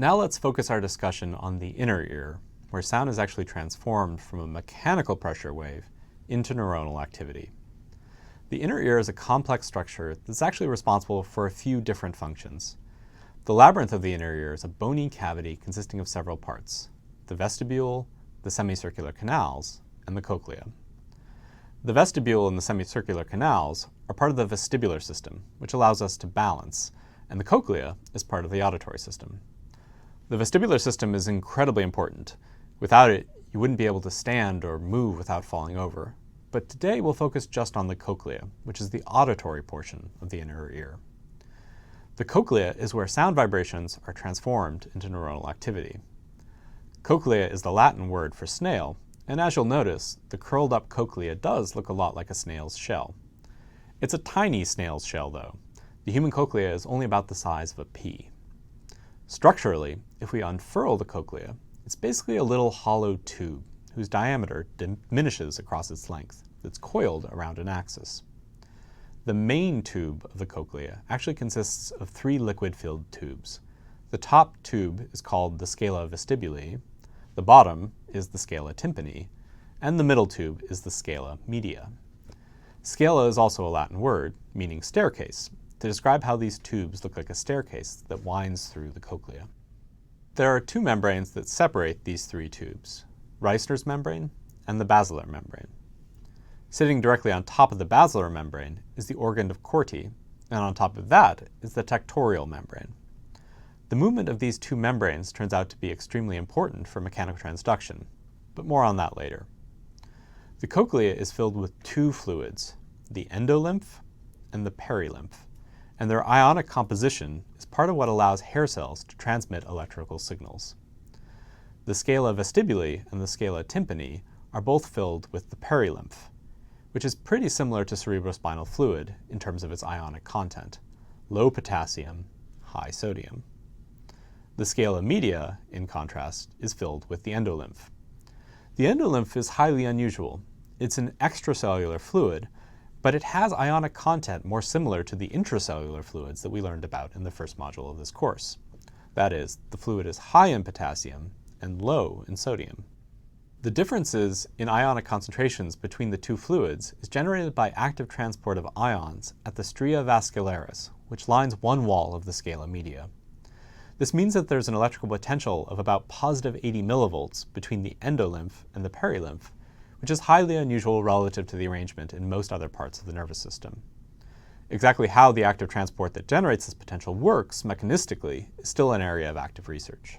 Now let's focus our discussion on the inner ear, where sound is actually transformed from a mechanical pressure wave into neuronal activity. The inner ear is a complex structure that's actually responsible for a few different functions. The labyrinth of the inner ear is a bony cavity consisting of several parts: the vestibule, the semicircular canals, and the cochlea. The vestibule and the semicircular canals are part of the vestibular system, which allows us to balance, and the cochlea is part of the auditory system. The vestibular system is incredibly important. Without it, you wouldn't be able to stand or move without falling over. But today we'll focus just on the cochlea, which is the auditory portion of the inner ear. The cochlea is where sound vibrations are transformed into neuronal activity. Cochlea is the Latin word for snail, and as you'll notice, the curled up cochlea does look a lot like a snail's shell. It's a tiny snail's shell, though. The human cochlea is only about the size of a pea. Structurally, if we unfurl the cochlea, it's basically a little hollow tube whose diameter diminishes across its length that's coiled around an axis. The main tube of the cochlea actually consists of three liquid-filled tubes. The top tube is called the scala vestibuli, the bottom is the scala tympani, and the middle tube is the scala media. Scala is also a Latin word, meaning staircase, to describe how these tubes look like a staircase that winds through the cochlea. There are two membranes that separate these three tubes: Reissner's membrane and the basilar membrane. Sitting directly on top of the basilar membrane is the organ of Corti, and on top of that is the tectorial membrane. The movement of these two membranes turns out to be extremely important for mechanical transduction, but more on that later. The cochlea is filled with two fluids, the endolymph and the perilymph, and their ionic composition is part of what allows hair cells to transmit electrical signals. The scala vestibuli and the scala tympani are both filled with the perilymph, which is pretty similar to cerebrospinal fluid in terms of its ionic content: low potassium, high sodium. The scala media, in contrast, is filled with the endolymph. The endolymph is highly unusual. It's an extracellular fluid, but it has ionic content more similar to the intracellular fluids that we learned about in the first module of this course. That is, the fluid is high in potassium and low in sodium. The differences in ionic concentrations between the two fluids is generated by active transport of ions at the stria vascularis, which lines one wall of the scala media. This means that there's an electrical potential of about positive 80 millivolts between the endolymph and the perilymph, which is highly unusual relative to the arrangement in most other parts of the nervous system. Exactly how the active transport that generates this potential works mechanistically is still an area of active research.